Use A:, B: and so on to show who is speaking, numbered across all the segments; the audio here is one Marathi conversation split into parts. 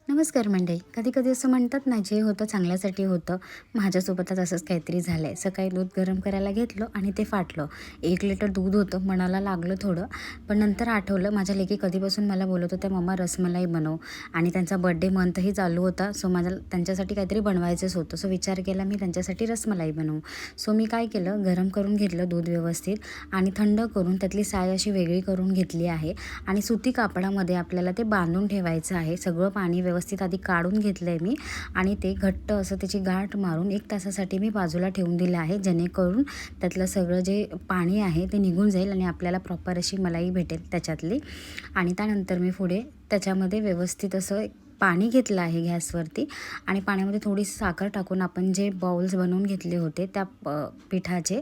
A: नमस्कार मंडळी. कधी कधी असं म्हणतात ना, जे होतं चांगल्यासाठी होतं. माझ्यासोबतच असंच काहीतरी झालं आहे. सकाळी दूध गरम करायला घेतलं आणि ते फाटलं. 1 लिटर दूध होतं. मनाला लागलं थोडं, पण नंतर आठवलं माझ्या लेकी कधीपासून मला बोलत होत्या, मम्मा रसमलाई बनव. आणि त्यांचा बर्थडे मंथही चालू होता. सो माझ्या त्यांच्यासाठी काहीतरी बनवायचंच होतं. सो विचार केला मी त्यांच्यासाठी रसमलाई बनवू. सो मी काय केलं, गरम करून घेतलं दूध व्यवस्थित आणि थंड करून त्यातली साय अशी वेगळी करून घेतली आहे. आणि सुती कापडामध्ये आपल्याला ते बांधून ठेवायचं आहे. सगळं पाणी व्यवस्थित आधी काढून घेतलं आहे मी आणि ते घट्ट असं त्याची गाठ मारून 1 तासासाठी मी बाजूला ठेवून दिलं आहे, जेणेकरून त्यातलं सगळं जे पाणी आहे ते निघून जाईल आणि आपल्याला प्रॉपर अशी मलाई भेटेल त्याच्यातली. आणि त्यानंतर मी पुढे त्याच्यामध्ये व्यवस्थित असं पाणी घेतलं आहे गॅसवरती आणि पाण्यामध्ये थोडीशी साखर टाकून आपण जे बाउल्स बनवून घेतले होते त्या पिठाचे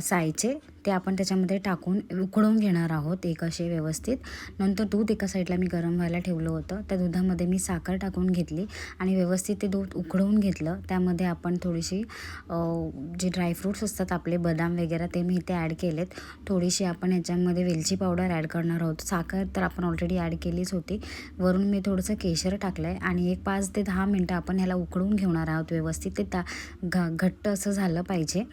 A: सायचे ते आपण त्याच्यामध्ये टाकून उकळून घेणार आहोत एक असे व्यवस्थित. नंतर दूध एका साईडला मी गरम व्हायला ठेवलं होतं. त्या दुधामध्ये मी साखर टाकून घेतली आणि व्यवस्थित ते दूध उकळवून घेतलं. त्यामध्ये आपण थोडीशी जे ड्रायफ्रूट्स असतात आपले बदाम वगैरे ते मी इथे ॲड केलेत. थोडीशी आपण ह्याच्यामध्ये वेलची पावडर ॲड करणार आहोत. साखर तर आपण ऑलरेडी ॲड केलीच होती. वरून मी थोडंसं केशर टाकलं आहे आणि एक 5 ते 10 मिनटं आपण ह्याला उकळून घेणार आहोत व्यवस्थित. ते घट्ट असं झालं पाहिजे,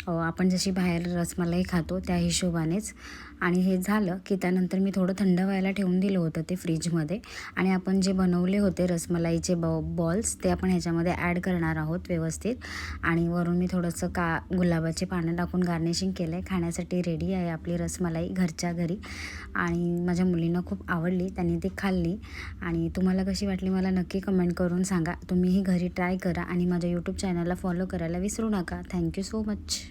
A: आपण जशी बाहेर रसमलाई खातो त्या हिशोबानेच. आणि हे झालं की त्यानंतर मी थोडं थंड व्हायला ठेवून दिलं होतं ते फ्रीजमध्ये. आणि आपण जे बनवले होते रसमलाईचे बॉल्स ते आपण ह्याच्यामध्ये ॲड करणार आहोत व्यवस्थित. आणि वरून मी थोडंसं गुलाबाची पानं टाकून गार्निशिंग केलं आहे. खाण्यासाठी रेडी आहे आपली रसमलाई घरच्या घरी. आणि माझ्या मुलींना खूप आवडली, त्यांनी ती खाल्ली. आणि तुम्हाला कशी वाटली मला नक्की कमेंट करून सांगा. तुम्हीही घरी ट्राय करा आणि माझ्या यूट्यूब चॅनलला फॉलो करायला विसरू नका. Thank you so much.